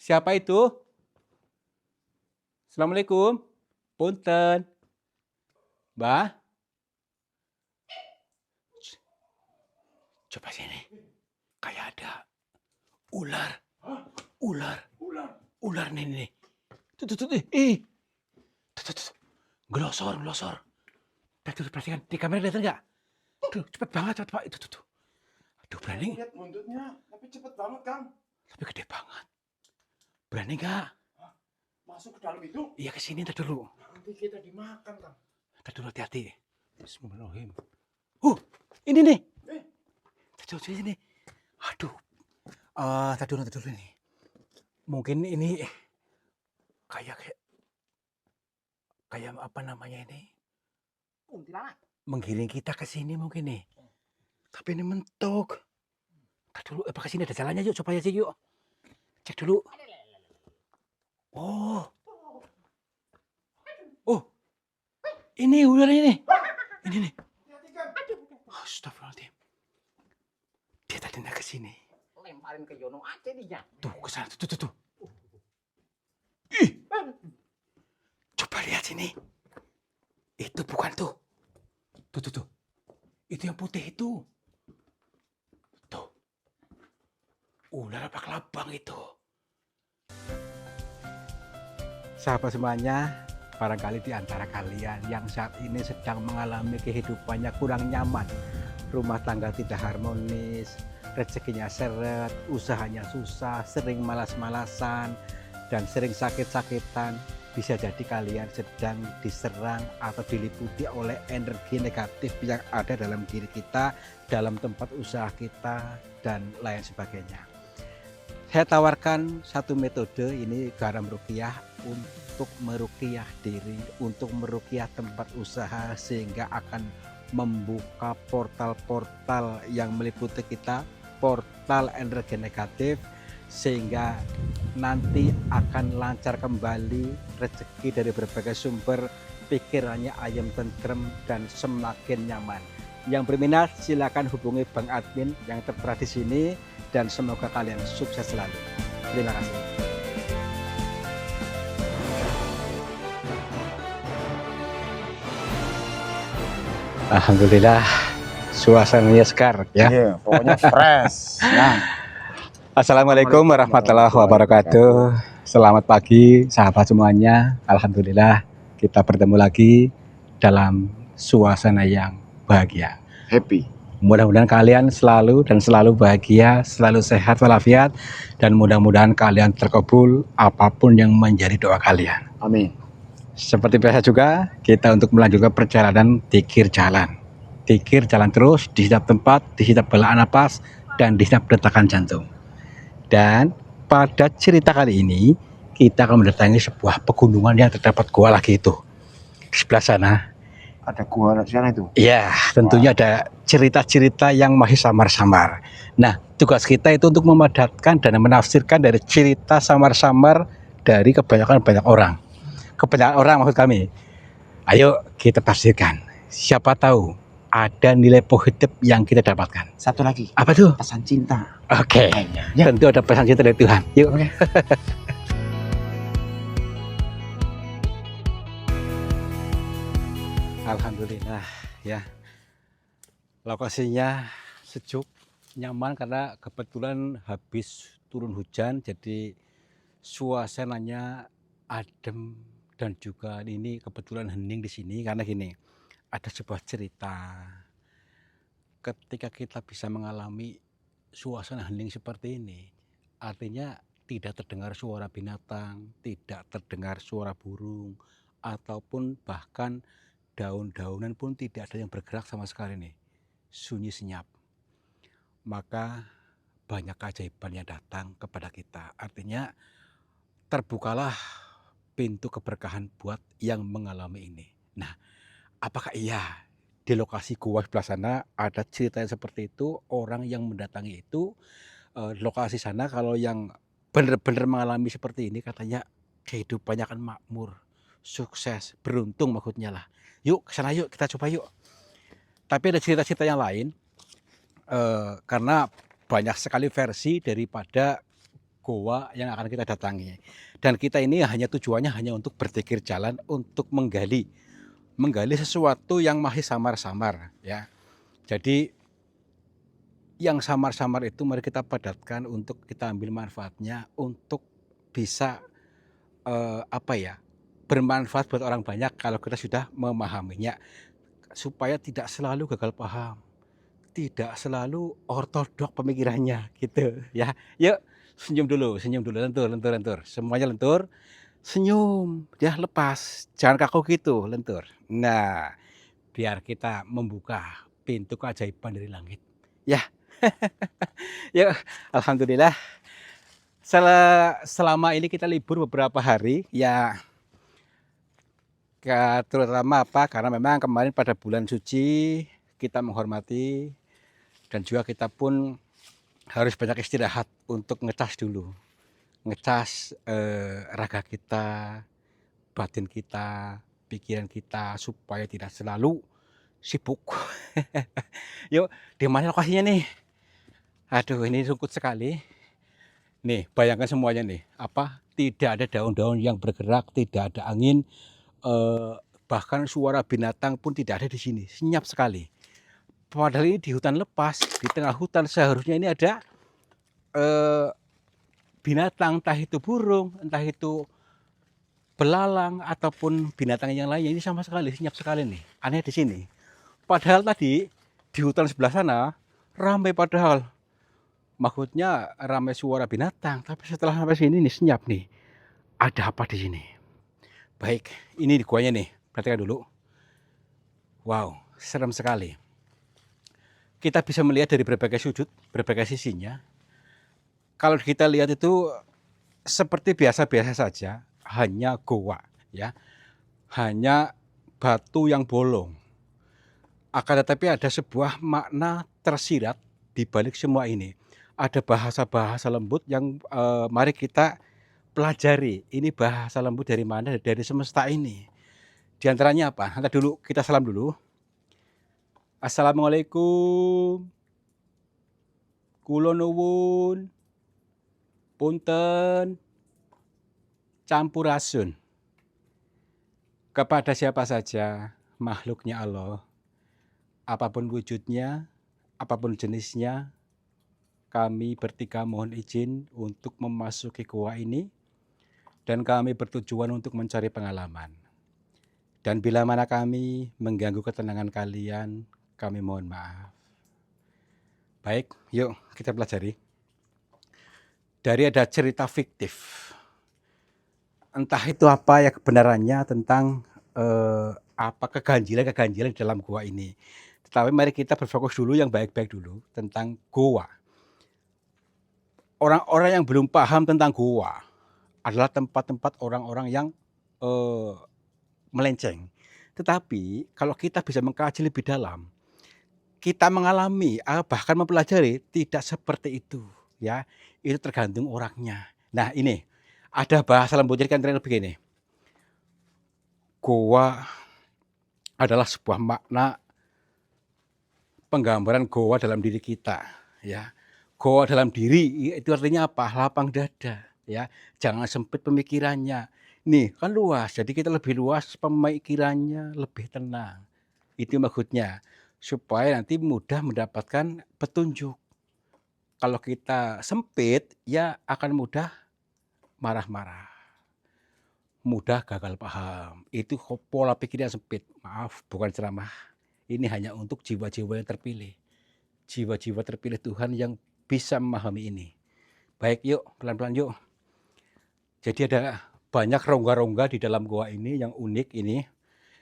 Siapa itu? Assalamualaikum. Punten. Mbah. Coba sini. Kayak ada ular. Ular nih. Tuh. Tuh. Gelosor. Tuh, perhatikan. Di kamera lihat nggak? Tuh, cepet banget, Pak. Itu tuh. Aduh, berani. Lihat buntutnya, tapi cepet banget, Kang. Tapi gede banget. Berani nggak? Masuk ke dalam itu? Iya, ke sini ntar dulu. Nanti kita dimakan, Kang. Ntar dulu, hati-hati. Bismillahirrahmanirrahim. Ini nih. Tuh, sini. Aduh. Ntar dulu nih. Mungkin ini kayak apa namanya ini? Kuntilanak. Menggiring kita ke sini mungkin nih. Tapi ini mentok. Ntar dulu, ke sini ada jalannya yuk, coba aja yuk. Cek dulu. Oh, ini ular ini. Ini nih. Astagfirullahaladzim. Dia tadi nak ke sini. Lemparin ke Yono aja dia. Tuh, ke sana. Tuh. Ih. Coba lihat sini. Itu bukan tuh. Tuh. Itu yang putih itu. Tuh. Ular apa kelabang itu? Sahabat semuanya, barangkali di antara kalian yang saat ini sedang mengalami kehidupannya kurang nyaman, rumah tangga tidak harmonis, rezekinya seret, usahanya susah, sering malas-malasan, dan sering sakit-sakitan, bisa jadi kalian sedang diserang atau diliputi oleh energi negatif yang ada dalam diri kita, dalam tempat usaha kita, dan lain sebagainya. Saya tawarkan satu metode, ini garam ruqyah, untuk meruqyah diri, untuk meruqyah tempat usaha, sehingga akan membuka portal-portal yang meliputi kita, portal energi negatif, sehingga nanti akan lancar kembali rezeki dari berbagai sumber, pikirannya ayam tentrem dan semakin nyaman. Yang berminat silakan hubungi Bang Admin yang tertera di sini, dan semoga kalian sukses selalu. Terima kasih. Alhamdulillah, suasananya segar ya. Iya, pokoknya fresh. Nah, Assalamualaikum warahmatullahi wabarakatuh. Selamat pagi sahabat semuanya. Alhamdulillah kita bertemu lagi dalam suasana yang bahagia. happy. Mudah-mudahan kalian selalu bahagia, selalu sehat walafiat, dan mudah-mudahan kalian terkabul apapun yang menjadi doa kalian. Amin. Seperti biasa juga, kita untuk melanjutkan perjalanan dikir jalan. Dikir jalan terus di setiap tempat, di setiap belaan napas, dan di setiap detakan jantung. Dan pada cerita kali ini, kita akan mendatangi sebuah pegunungan yang terdapat gua lagi itu. Di sebelah sana. Ada gua di sana itu? Iya, tentunya ada cerita-cerita yang masih samar-samar. Nah, tugas kita itu untuk memadatkan dan menafsirkan dari cerita samar-samar dari kebanyakan orang. Kebanyakan orang maksud kami. Ayo kita tafsirkan. Siapa tahu ada nilai positif yang kita dapatkan. Satu lagi. Apa tuh? Pesan cinta. Oke. Ya. Tentu ada pesan cinta dari Tuhan. Yuk. Oke. Alhamdulillah ya. Lokasinya sejuk, nyaman karena kebetulan habis turun hujan, jadi suasananya adem, dan juga ini kebetulan hening di sini karena gini, ada sebuah cerita. Ketika kita bisa mengalami suasana hening seperti ini, artinya tidak terdengar suara binatang, tidak terdengar suara burung, ataupun bahkan daun-daunan pun tidak ada yang bergerak sama sekali nih, sunyi senyap. Maka banyak keajaiban yang datang kepada kita. Artinya terbukalah pintu keberkahan buat yang mengalami ini. Nah, apakah iya di lokasi gua sebelah sana ada cerita yang seperti itu? Orang yang mendatangi itu lokasi sana kalau yang benar-benar mengalami seperti ini katanya kehidupannya akan makmur, sukses, beruntung maksudnya lah. Yuk ke sana yuk, kita coba yuk. Tapi ada cerita-cerita yang lain, karena banyak sekali versi daripada goa yang akan kita datangi. Dan kita ini tujuannya hanya untuk berpikir jalan, untuk menggali sesuatu yang masih samar-samar, ya. Jadi yang samar-samar itu mari kita padatkan untuk kita ambil manfaatnya, untuk bisa, apa ya, bermanfaat buat orang banyak kalau kita sudah memahaminya, supaya tidak selalu gagal paham, tidak selalu ortodok pemikirannya, gitu ya. Yuk senyum dulu, lentur lentur lentur, semuanya lentur, senyum, ya lepas, jangan kaku gitu, lentur. Nah, biar kita membuka pintu keajaiban dari langit, ya. Yuk, alhamdulillah selama ini kita libur beberapa hari, ya terutama karena memang kemarin pada bulan suci kita menghormati dan juga kita pun harus banyak istirahat untuk ngecas dulu, ngecas, raga kita, batin kita, pikiran kita supaya tidak selalu sibuk. Yuk, di mana lokasinya nih? Aduh, ini sungguh sekali. Nih, bayangkan semuanya nih, tidak ada daun-daun yang bergerak, tidak ada angin, bahkan suara binatang pun tidak ada di sini, senyap sekali. Padahal ini di hutan lepas, di tengah hutan, seharusnya ini ada binatang, entah itu burung, entah itu belalang ataupun binatang yang lainnya. Ini sama sekali senyap sekali nih, aneh di sini. Padahal tadi di hutan sebelah sana ramai, padahal maksudnya ramai suara binatang, tapi setelah sampai sini nih senyap nih. Ada apa di sini? Baik, ini di guanya nih, perhatikan dulu. Wow, serem sekali. Kita bisa melihat dari berbagai sudut, berbagai sisinya. Kalau kita lihat itu seperti biasa-biasa saja, hanya goa, ya, hanya batu yang bolong. Akan tetapi ada sebuah makna tersirat di balik semua ini. Ada bahasa-bahasa lembut yang mari kita pelajari. Ini bahasa lembut dari mana? Dari semesta ini. Di antaranya apa? Nanti dulu kita salam dulu. Assalamualaikum. Kula nuwun. Punten. Campurasun. Kepada siapa saja makhluknya Allah, apapun wujudnya, apapun jenisnya, kami bertiga mohon izin untuk memasuki gua ini, dan kami bertujuan untuk mencari pengalaman. Dan bila mana kami mengganggu ketenangan kalian, kami mohon maaf. Baik, yuk kita pelajari. Dari ada cerita fiktif, entah itu apa ya kebenarannya tentang apa keganjilan di dalam gua ini. Tetapi mari kita berfokus dulu yang baik-baik dulu tentang gua. Orang-orang yang belum paham tentang gua adalah tempat-tempat orang-orang yang melenceng. Tetapi kalau kita bisa mengkaji lebih dalam, kita mengalami, bahkan mempelajari, tidak seperti itu, ya. Itu tergantung orangnya. Nah, ini ada bahasa lembutnya kan begini. Goa adalah sebuah makna penggambaran goa dalam diri kita, ya. Goa dalam diri itu artinya apa? Lapang dada, ya. Jangan sempit pemikirannya. Nih, kan luas, jadi kita lebih luas pemikirannya, lebih tenang. Itu maksudnya, supaya nanti mudah mendapatkan petunjuk. Kalau kita sempit, ya akan mudah marah-marah, mudah gagal paham. Itu pola pikir yang sempit. Maaf, bukan ceramah. Ini hanya untuk jiwa-jiwa yang terpilih. Jiwa-jiwa terpilih Tuhan yang bisa memahami ini. Baik, yuk pelan-pelan yuk. Jadi ada banyak rongga-rongga di dalam gua ini yang unik ini.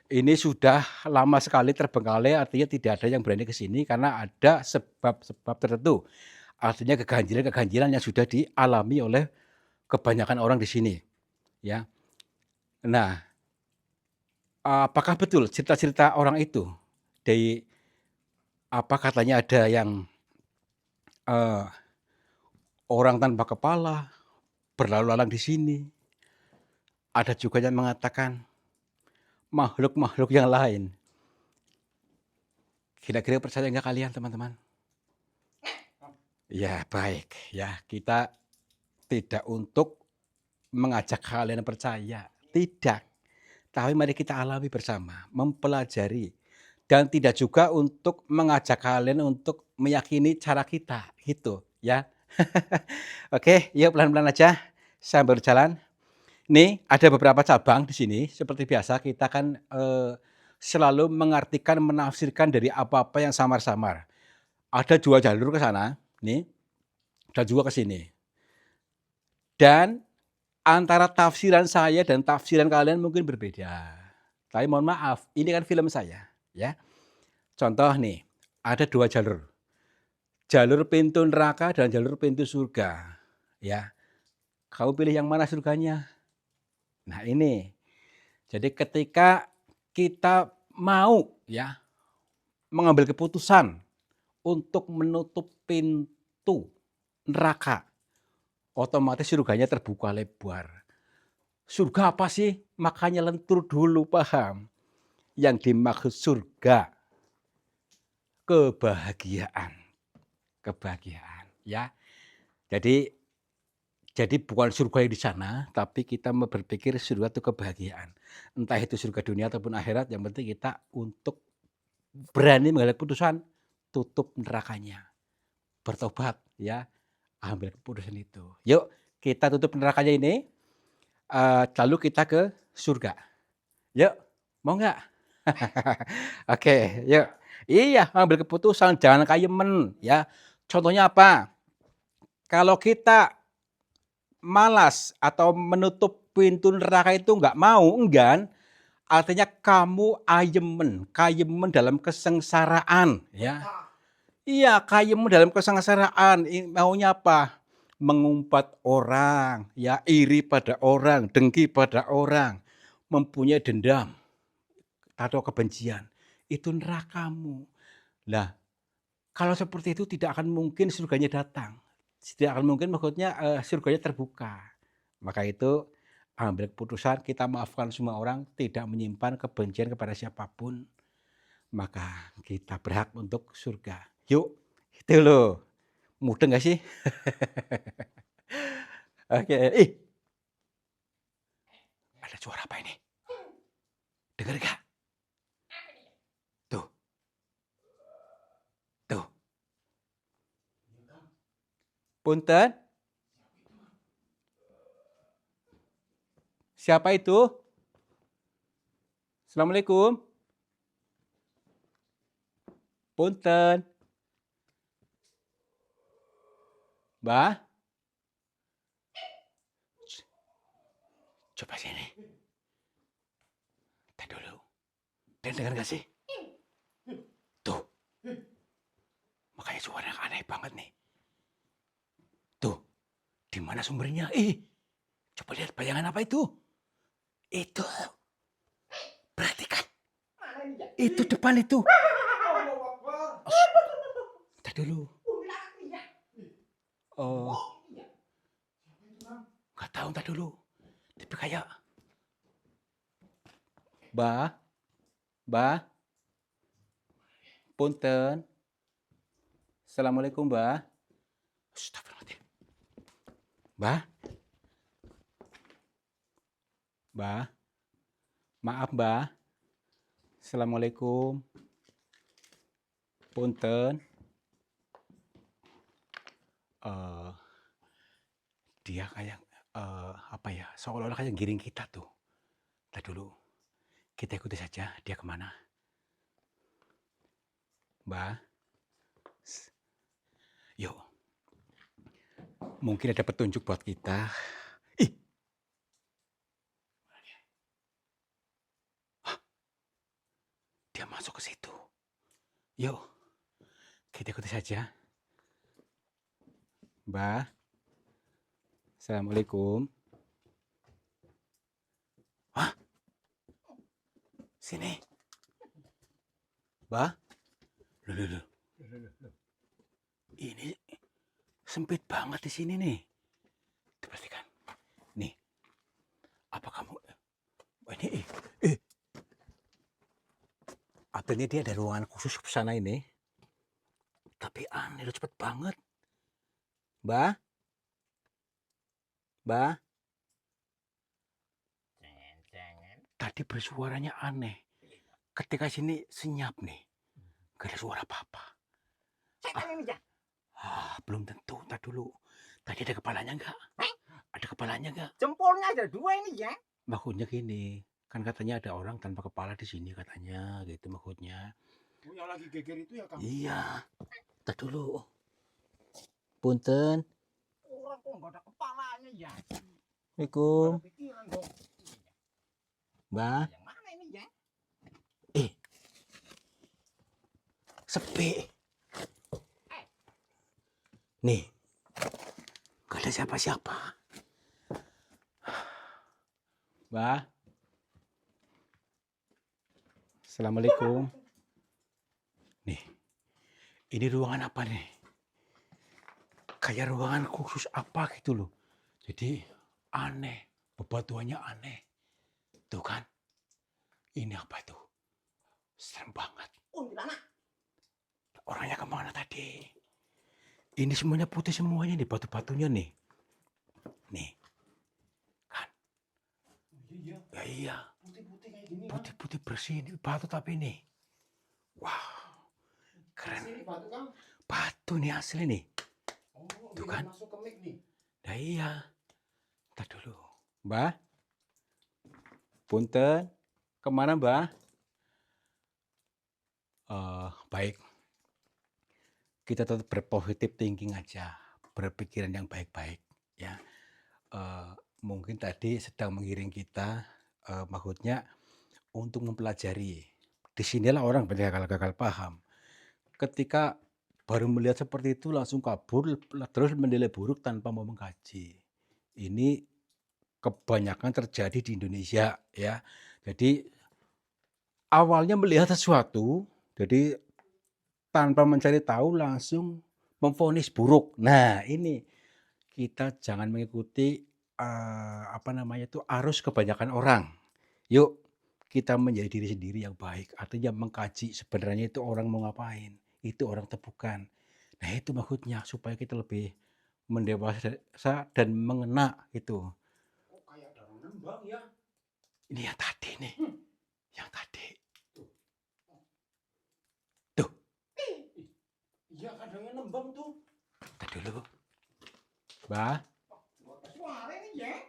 Ini sudah lama sekali terbengkalai, artinya tidak ada yang berani ke sini karena ada sebab-sebab tertentu. Artinya keganjilan-keganjilan yang sudah dialami oleh kebanyakan orang di sini, ya. Nah, apakah betul cerita-cerita orang itu? Dari katanya ada yang orang tanpa kepala berlalu lalang di sini. Ada juga yang mengatakan makhluk-makhluk yang lain. Kira-kira percaya nggak kalian, teman-teman? Ya, baik. Ya, kita Tidak untuk mengajak kalian percaya, tidak. Tapi mari kita alami bersama, mempelajari, dan tidak juga untuk mengajak kalian untuk meyakini cara kita, gitu ya. Oke, yuk pelan-pelan aja sambil berjalan. Nih ada beberapa cabang di sini, seperti biasa kita kan, selalu mengartikan, menafsirkan dari apa-apa yang samar-samar. Ada 2 jalur ke sana, nih, dan juga ke sini. Dan antara tafsiran saya dan tafsiran kalian mungkin berbeda. Tapi mohon maaf, ini kan film saya, ya. Contoh nih, ada 2 jalur. Jalur pintu neraka dan jalur pintu surga, ya. Kamu pilih yang mana surganya? Nah ini, jadi ketika kita mau ya, mengambil keputusan untuk menutup pintu neraka, otomatis surganya terbuka lebar. Surga apa sih? Makanya lentur dulu, paham? Yang dimaksud surga, kebahagiaan, kebahagiaan ya. Jadi bukan surga yang di sana, tapi kita berpikir surga itu kebahagiaan. Entah itu surga dunia ataupun akhirat, yang penting kita untuk berani mengambil keputusan, tutup nerakanya, bertobat ya, ambil keputusan itu. Yuk kita tutup nerakanya ini, lalu kita ke surga. Yuk, mau nggak? Oke, yuk. Iya, ambil keputusan, jangan kayemen ya. Contohnya apa? Kalau kita malas atau menutup pintu neraka itu nggak mau, enggan, artinya kamu kayemen dalam kesengsaraan ya. Iya, kayemen dalam kesengsaraan, maunya apa? Mengumpat orang, ya, iri pada orang, dengki pada orang, mempunyai dendam atau kebencian. Itu nerakamu. Lah, kalau seperti itu tidak akan mungkin surganya datang. Tidak akan mungkin maksudnya, surganya terbuka. Maka itu ambil keputusan kita maafkan semua orang, tidak menyimpan kebencian kepada siapapun, maka kita berhak untuk surga. Yuk, itu loh. Mudah nggak sih? Oke, ih, ada suara apa ini? Dengar nggak? Tuh, tuh. Punten, siapa itu? Assalamualaikum. Punten. Mbah, coba sini. Tadi dulu. Dan dengar nggak sih? Tuh, makanya suara yang aneh banget nih. Tuh, di mana sumbernya? Coba lihat bayangan apa itu? Itu, perhatikan. Itu depan itu. Tadi dulu. Oh, nggak tahu tadi dulu. Tapi kayak, Mbah, Mbah, punten. Assalamualaikum, Mbah. Astagfirullahaladzim. Mbah, Mbah, maaf, Mbah. Assalamualaikum. Punten. Dia kayak, apa ya, seolah-olah kayak giring kita tuh. Tadi dulu, kita ikuti saja dia kemana. Mbah, yuk. Mungkin ada petunjuk buat kita. Ih, dia masuk ke situ. Yuk, kita ikuti saja. Mbah, Assalamualaikum. Hah? Sini. Mbah? Loh. Ini sempit banget di sini nih. Perhatikan. Nih. Apa kamu ini artinya dia ada ruangan khusus ke sana ini. Tapi aneh, cepet banget. Mbah? Mbah. Tadi bersuaranya aneh. Ketika sini senyap nih. Gak ada suara apa-apa. Setan ini ya. Belum tentu. Ntar dulu. Tadi ada kepalanya enggak? Ada kepalanya enggak? Jempolnya ada 2 ini ya. Maksudnya gini. Kan katanya ada orang tanpa kepala di sini katanya. Gitu maksudnya. Oh, yang lagi geger itu ya, Kang? Iya. Ntar dulu. Punten. Orang kok nggak ada kepalanya ya. Assalamualaikum. Ada pikiran dong. Mbah. Yang mana ini ya? Sepi. Nih. Gak ada siapa-siapa. Mbah. Assalamualaikum. Nih. Ini ruangan apa nih? Kayak ruangan khusus apa gitu loh. Jadi aneh. Bebatuannya aneh. Tuh kan. Ini apa itu? Serem banget. Kuntilanak. Orangnya kemana tadi? Ini semuanya putih semuanya nih. Batu-batunya nih. Nih. Kan. Iya. Ya iya. Putih-putih kayak gini. Putih-putih bersih. Ini batu tapi nih. Wow. Keren. Sini batu, Kang. Batu nih asli nih. Oh, Tuh ini kan. masuk ke mic nih. Nah iya. Ntar dulu. Mbah. Punten. Kemana Mbah? Baik. Kita tetap berpositif thinking aja. Berpikiran yang baik-baik. Ya. Mungkin tadi sedang mengiring kita. Maksudnya untuk mempelajari. Disinilah orang banyak gagal paham. Ketika baru melihat seperti itu langsung kabur, terus menilai buruk tanpa mau mengkaji. Ini kebanyakan terjadi di Indonesia ya. Jadi awalnya melihat sesuatu, jadi tanpa mencari tahu langsung memvonis buruk. Nah ini kita jangan mengikuti arus kebanyakan orang. Yuk kita menjadi diri sendiri yang baik. Artinya mengkaji sebenarnya itu orang mau ngapain. Itu orang tepukan. Nah itu maksudnya supaya kita lebih mendewasa dan mengena itu. Oh, kayak ada orang nembang ya. Ini yang tadi nih. Yang tadi. Tuh. Iya, kadangnya nembang tuh. Tadi dulu. Mbah. Suara ini ya.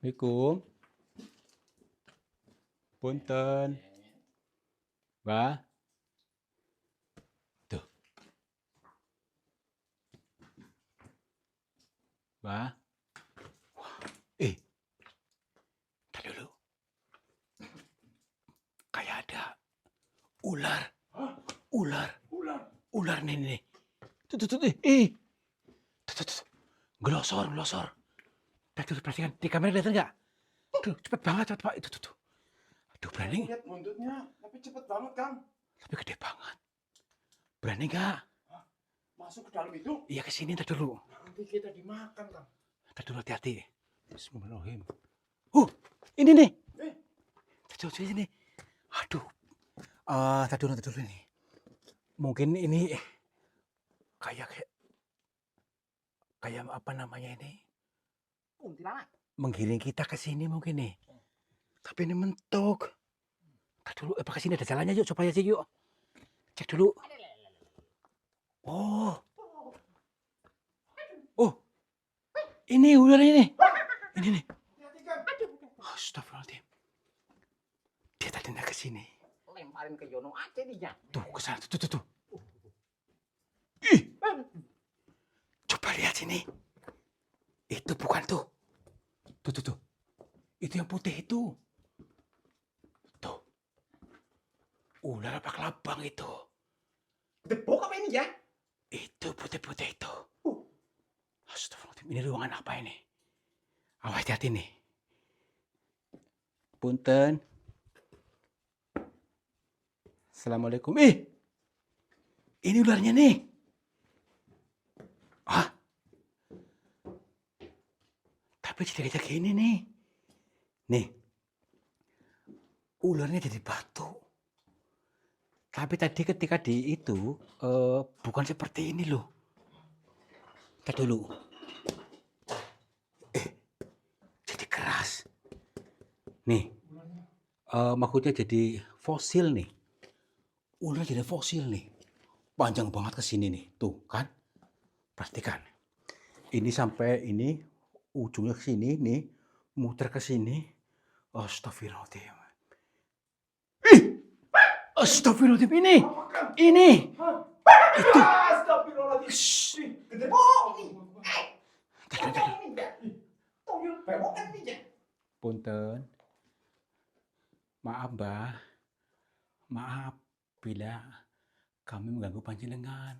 Assalamualaikum. Punten. Mbah. Tuh. Mbah. Tadi dulu. Kayak ada ular. Hah? Ular. Ular. Ular nih. Tuh. Tuh. Gelosor. Tadi perhatikan. Di kamera lihat nggak? Tuh, cepet banget Pak. Itu tuh. Aduh, berani. Lihat buntutnya, tapi cepet banget, Kang. Tapi gede banget. Berani nggak? Masuk ke dalam itu. Iya ke sini tadi dulu. Nanti kita dimakan, Kang. Tadi dulu hati-hati. Bismillahirrahmanirrahim. Ini nih. Tadi sini. Aduh. Tadi dulu ini. Mungkin ini kayak apa namanya ini? Kuntilanak. Menggiring kita ke sini mungkin nih. Tapi ini mentok. Tadi dulu, ke sini ada jalannya yuk, coba aja yuk. Cek dulu. Oh. Ini ular ini. Ini nih. Astagfirullahaladzim. Dia tadi nak ke sini. Lemparin ke Yono aja nih ya. Tuh, ke sana. Tuh. Ih. Coba lihat sini. Itu bukan tuh. Tuh. Itu yang putih itu. Tuh. Ular apa kelabang itu? Debok apa ini ya? Itu putih-putih itu. Astagfirullahaladzim. Ini ruangan apa ini? Awas hati-hati nih. Punten. Assalamualaikum. Ini ularnya nih. Tapi jadi gini nih. Nih. Ularnya jadi batu. Tapi tadi ketika di itu bukan seperti ini loh. Tadi dulu. Nih, Ularnya. mahkotnya jadi fosil nih. Ular jadi fosil nih. Panjang banget ke sini nih. Tuh kan, perhatikan. Ini sampai ini ujungnya ke sini nih, muter ke sini. Astagfirullahaladzim. Ih, astagfirullahaladzim ini. Apa, Kang? Ini. Hah? Itu. Astagfirullahaladzim. Shh. Ih, Gede bohong ini. Tar, tar, Apa tar. ini ya? Tuyul bewokan ini ya. Punten. Maaf, Mbah. Maaf bila kami mengganggu panjenengan.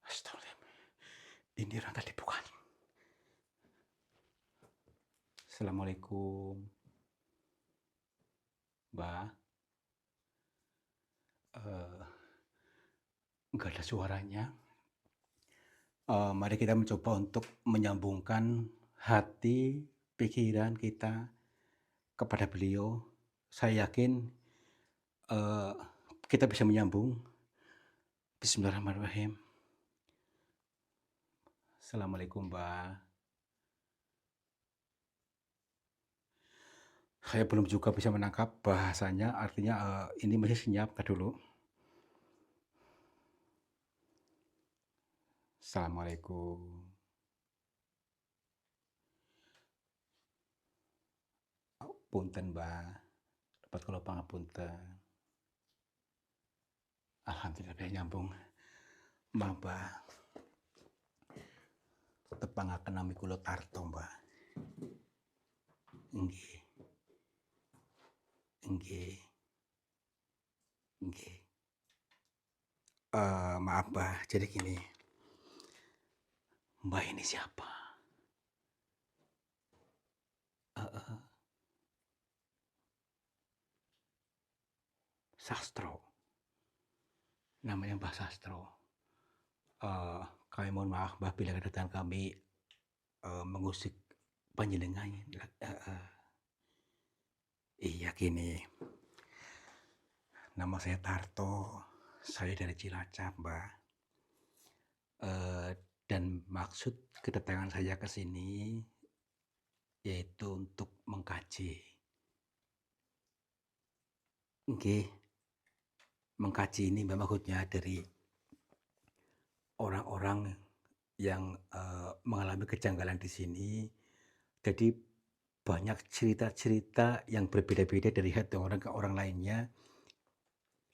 Astagfirullahaladzim. Ini orang tadi bukan. Assalamualaikum. Mbah. Nggak ada suaranya. Mari kita mencoba untuk menyambungkan hati, pikiran kita kepada beliau. Saya yakin kita bisa menyambung. Bismillahirrahmanirrahim. Assalamualaikum, Mbak. Saya belum juga bisa menangkap bahasanya, artinya ini masih senyap. Tar dulu. Assalamualaikum. Punten, Mbak. Dapat kalau pangapunten. Alhamdulillah bisa nyambung. Mbak. Tepangaken nami kula Tarto, Mbak. Nggih. Nggih. Nggih. Maaf, Mbak. Jadi gini. Mbak ini siapa? Sastro. Namanya Mbah Sastro. Kami mohon maaf, Mbah, bila kedatangan kami mengusik panjenengan. Iya gini. Nama saya Tarto. Saya dari Cilacap, Mbak. Dan maksud kedatangan saya ke sini yaitu untuk mengkaji. Nggih. Mengkaji ini Mbak maksudnya dari orang-orang yang mengalami kejanggalan di sini. Jadi banyak cerita-cerita yang berbeda-beda dari hati orang ke orang lainnya.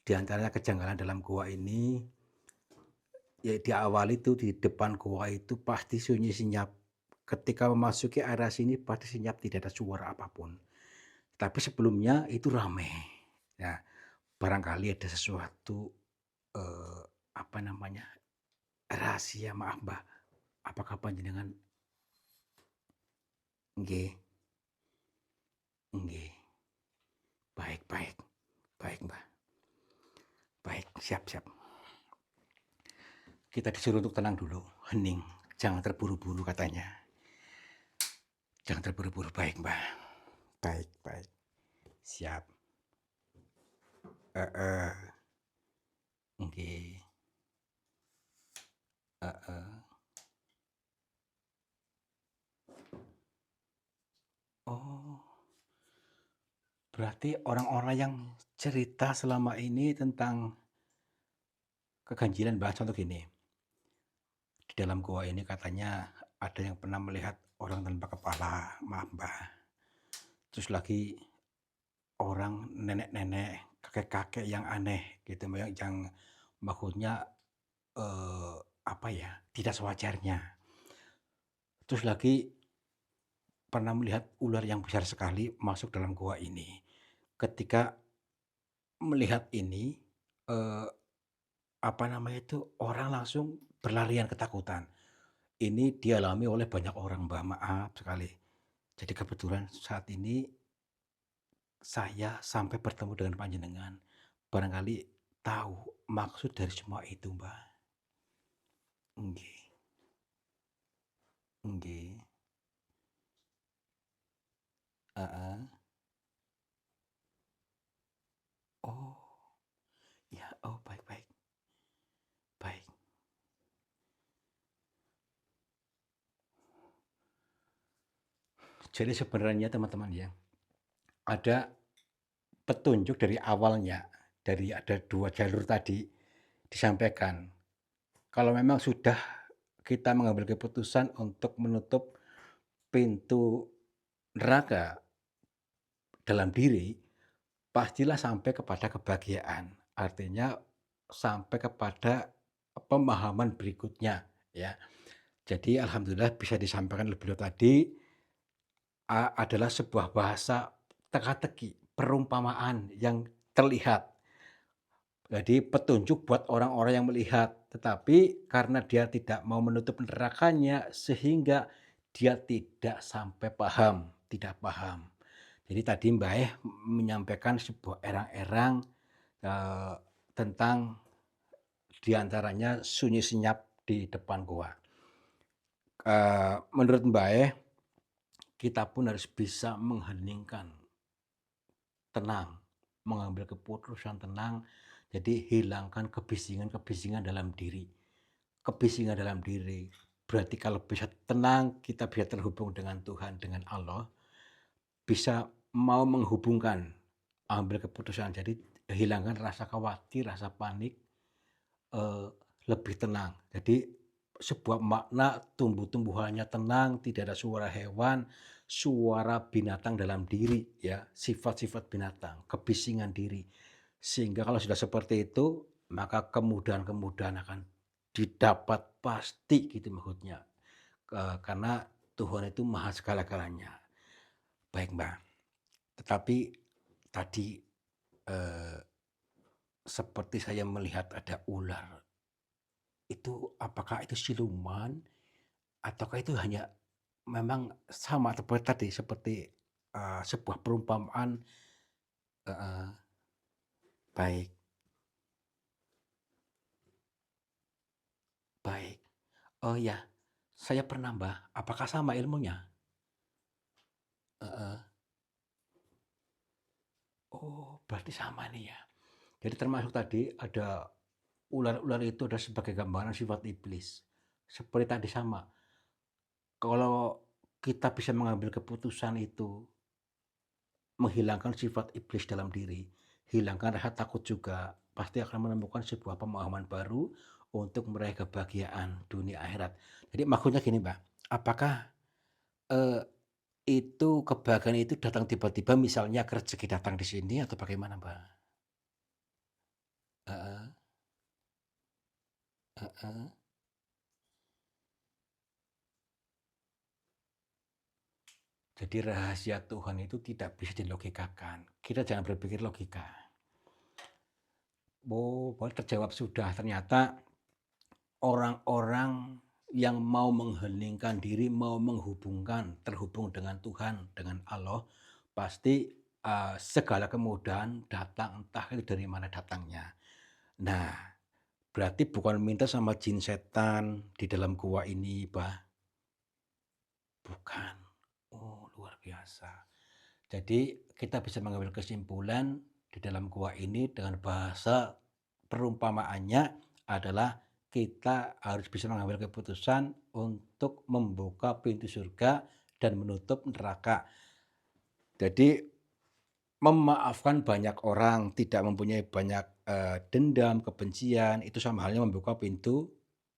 Di antaranya kejanggalan dalam gua ini, ya di awal itu di depan gua itu pasti sunyi senyap. Ketika memasuki area sini pasti senyap, tidak ada suara apapun. Tapi sebelumnya itu ramai. Nah, barangkali ada sesuatu apa namanya rahasia, maaf Mbak. Apakah panjenengan? Nggih. Nggih. Baik, baik. Baik, Mbak. Baik, siap, siap. Kita disuruh untuk tenang dulu, hening. Jangan terburu-buru katanya. Jangan terburu-buru. Baik, Mbak. Baik, baik. Siap. Nggih. Oh. Berarti orang-orang yang cerita selama ini tentang keganjilan, Mbak, contoh gini. Di dalam gua ini katanya ada yang pernah melihat orang tanpa kepala, maaf Mbak. Terus lagi orang nenek-nenek, kakek-kakek yang aneh gitu, yang maksudnya apa ya, tidak sewajarnya. Terus lagi pernah melihat ular yang besar sekali masuk dalam gua ini. Ketika melihat ini apa namanya itu, orang langsung berlarian ketakutan. Ini dialami oleh banyak orang, Mbak, maaf sekali. Jadi kebetulan saat ini saya sampai bertemu dengan panjenengan. Barangkali tahu maksud dari semua itu, Mbak. Nggih. Nggih. Heeh. Oh. Ya, oh baik, baik. Baik. Jadi sebenarnya teman-teman ya, ada petunjuk dari awalnya, dari ada 2 jalur tadi disampaikan. Kalau memang sudah kita mengambil keputusan untuk menutup pintu neraka dalam diri, pastilah sampai kepada kebahagiaan. Artinya sampai kepada pemahaman berikutnya, ya. Jadi alhamdulillah bisa disampaikan oleh beliau tadi, adalah sebuah bahasa teka-teki, perumpamaan yang terlihat. Jadi petunjuk buat orang-orang yang melihat, tetapi karena dia tidak mau menutup nerakanya, sehingga dia tidak sampai paham, tidak paham. Jadi tadi Mbah menyampaikan sebuah erang-erang, eee, tentang di antaranya sunyi senyap di depan goa. Menurut Mbah, kita pun harus bisa mengheningkan, tenang, mengambil keputusan tenang, jadi hilangkan kebisingan-kebisingan dalam diri. Kebisingan dalam diri, berarti kalau bisa tenang, kita bisa terhubung dengan Tuhan, dengan Allah, bisa mau menghubungkan, ambil keputusan. Jadi hilangkan rasa khawatir, rasa panik, eee, lebih tenang. Jadi sebuah makna tumbuh-tumbuhannya tenang, tidak ada suara hewan, suara binatang dalam diri ya, sifat-sifat binatang, kebisingan diri. Sehingga kalau sudah seperti itu, maka kemudahan-kemudahan akan didapat pasti gitu maksudnya. Karena Tuhan itu maha segala-galanya. Baik, Mbak. Tetapi tadi, eee, seperti saya melihat ada ular. Itu apakah itu siluman ataukah itu hanya memang sama seperti tadi, seperti, sebuah perumpamaan heeh, baik baik. Oh ya, saya pernah Mbah, apakah sama ilmunya? Heeh. Oh, berarti sama nih ya. Jadi termasuk tadi ada ular-ular itu ada sebagai gambaran sifat iblis. Seperti tadi sama, kalau kita bisa mengambil keputusan itu, menghilangkan sifat iblis dalam diri, hilangkan rasa takut juga, pasti akan menemukan sebuah pemahaman baru untuk meraih kebahagiaan dunia akhirat. Jadi maksudnya gini, Mbak, apakah, eee, itu kebahagiaan itu datang tiba-tiba misalnya rezeki datang di sini atau bagaimana, Mbak? Heeh heeh. Jadi rahasia Tuhan itu tidak bisa dilogikakan. Kita jangan berpikir logika. Oh, baru terjawab sudah. Ternyata orang-orang yang mau mengheningkan diri, mau menghubungkan, terhubung dengan Tuhan, dengan Allah, pasti segala kemudahan datang, entah itu dari mana datangnya. Nah, berarti bukan minta sama jin setan di dalam gua ini, Bah. Bukan. Oh, luar biasa. Jadi kita bisa mengambil kesimpulan di dalam gua ini dengan bahasa perumpamaannya adalah kita harus bisa mengambil keputusan untuk membuka pintu surga dan menutup neraka. Jadi memaafkan banyak orang, tidak mempunyai banyak, dendam, kebencian, itu sama halnya membuka pintu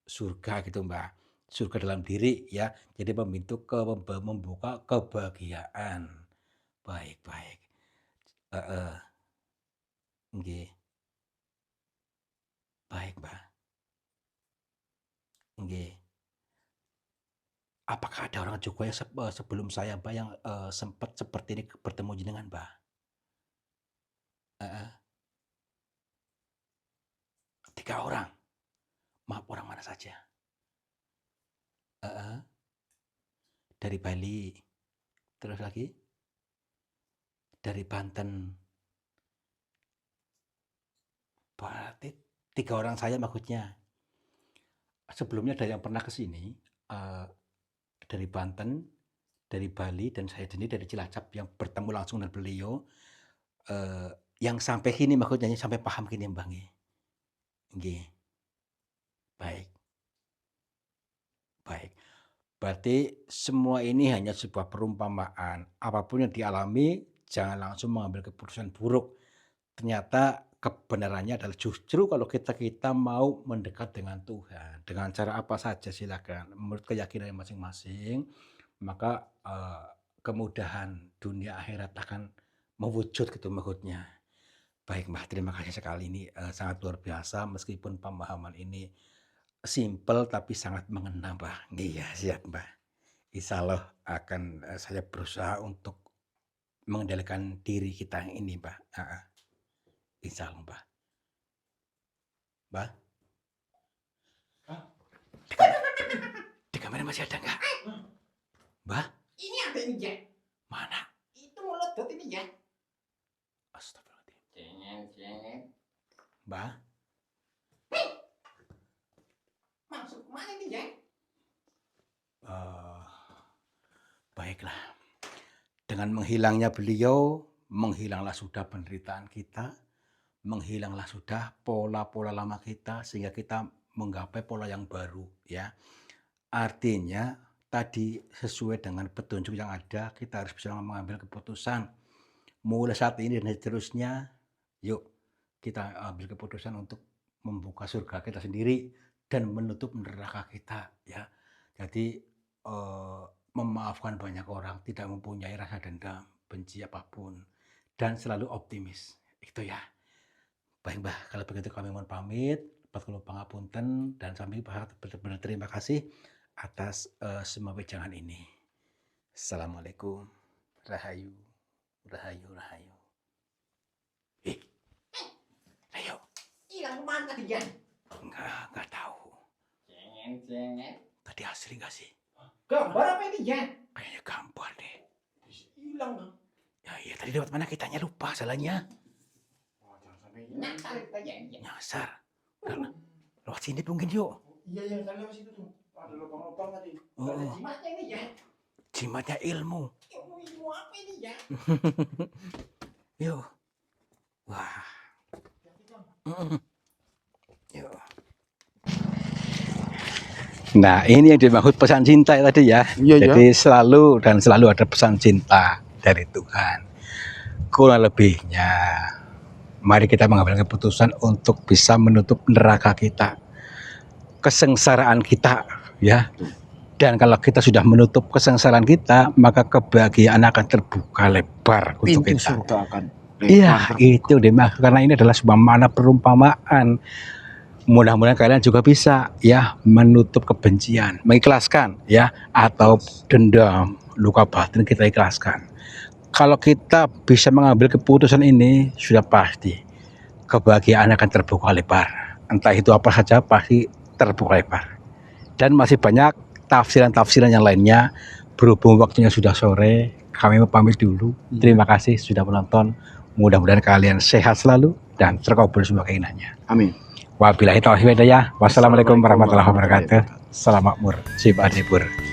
surga gitu, Mbak. Surga dalam diri ya, jadi membuka kebahagiaan. Baik baik. Heeh, nggih. Baik, Mbak, nggih. Apakah ada orang juga yang sebelum saya, Mbak, yang, sempet seperti ini bertemu jenengan, Mbak? Heeh, 3 orang? Maaf, orang mana saja? Heeh, dari Bali, terus lagi? Dari Banten. Berarti 3 orang saya maksudnya. Sebelumnya ada yang pernah ke sini, dari Banten, dari Bali, dan saya sendiri dari Cilacap yang bertemu langsung dengan beliau, eee, yang sampai sini maksudnya, sampai paham gini, Mbak, nggih. Nggih, baik baik. Berarti semua ini hanya sebuah perumpamaan. Apapun yang dialami, jangan langsung mengambil keputusan buruk. Ternyata kebenarannya adalah justru kalau kita mau mendekat dengan Tuhan, dengan cara apa saja silakan, menurut keyakinan masing-masing, maka kemudahan dunia akhirat akan mewujud gitu maksudnya. Baik Mbah, terima kasih sekali ini sangat luar biasa meskipun pemahaman ini simpel tapi sangat mengena Mbah. Iya siap Mbah. Insya Allah akan saya berusaha untuk mengendalikan diri kita yang ini Mbah. Insya Allah Mbah. Mbah? Hah? Di kamera masih ada nggak? Mbah? Ini ada ini ya. Mana? Itu meledot ini ya. Astagfirullahaladzim. Jangan. Mbah? Masuk kemana ini ya? Baiklah. Dengan menghilangnya beliau, menghilanglah sudah penderitaan kita, menghilanglah sudah pola-pola lama kita, sehingga kita menggapai pola yang baru. Ya, artinya tadi sesuai dengan petunjuk yang ada, kita harus bisa mengambil keputusan. Mulai saat ini dan seterusnya, yuk kita ambil keputusan untuk membuka surga kita sendiri dan menutup neraka kita. Ya, jadi memaafkan banyak orang, tidak mempunyai rasa dendam, benci apapun, dan selalu optimis. Itu ya. Baik Mbah, kalau begitu kami mohon pamit, patut pangapunten, dan kami benar-benar terima kasih atas semua wejangan ini. Assalamualaikum. Rahayu. Rahayu, rahayu. Ayo. Hilang kemana dia? Enggak tahu. Jangan. Tadi asli nggak sih? Gambar apa ini ya? Kayaknya gambar deh. Hilang Kang. Ya iya, tadi lewat mana kitanya lupa salahnya. Wah, jangan sampai hilang. Nyasar kita ya. Nyasar. Lewat sini mungkin yuk. Iya, saya lewat situ tuh. Ada lubang-lubang tadi. Ada jimatnya ini ya. Jimatnya ilmu. Ilmu apa ini ya? Yuk. Wah. Yuk. Nah, ini yang dimaksud pesan cinta tadi ya. Jadi selalu ada pesan cinta dari Tuhan. Kurang lebihnya, mari kita mengambil keputusan untuk bisa menutup neraka kita, kesengsaraan kita, ya. Dan kalau kita sudah menutup kesengsaraan kita, maka kebahagiaan akan terbuka lebar untuk Pintu kita. surga akan Iya, itu dimaksud karena ini adalah sebuah makna perumpamaan. Mudah-mudahan kalian juga bisa ya menutup kebencian, mengikhlaskan ya, atau dendam, luka batin kita ikhlaskan. Kalau kita bisa mengambil keputusan ini, sudah pasti kebahagiaan akan terbuka lebar. Entah itu apa saja pasti terbuka lebar. Dan masih banyak tafsiran-tafsiran yang lainnya. Berhubung waktunya sudah sore, kami pamit dulu. Terima kasih sudah menonton. Mudah-mudahan kalian sehat selalu dan terkabul semua keinginannya. Amin. Wabillahi taufiq wal hidayah. Wassalamualaikum warahmatullahi wabarakatuh. Salam makmur, sibuk adibur.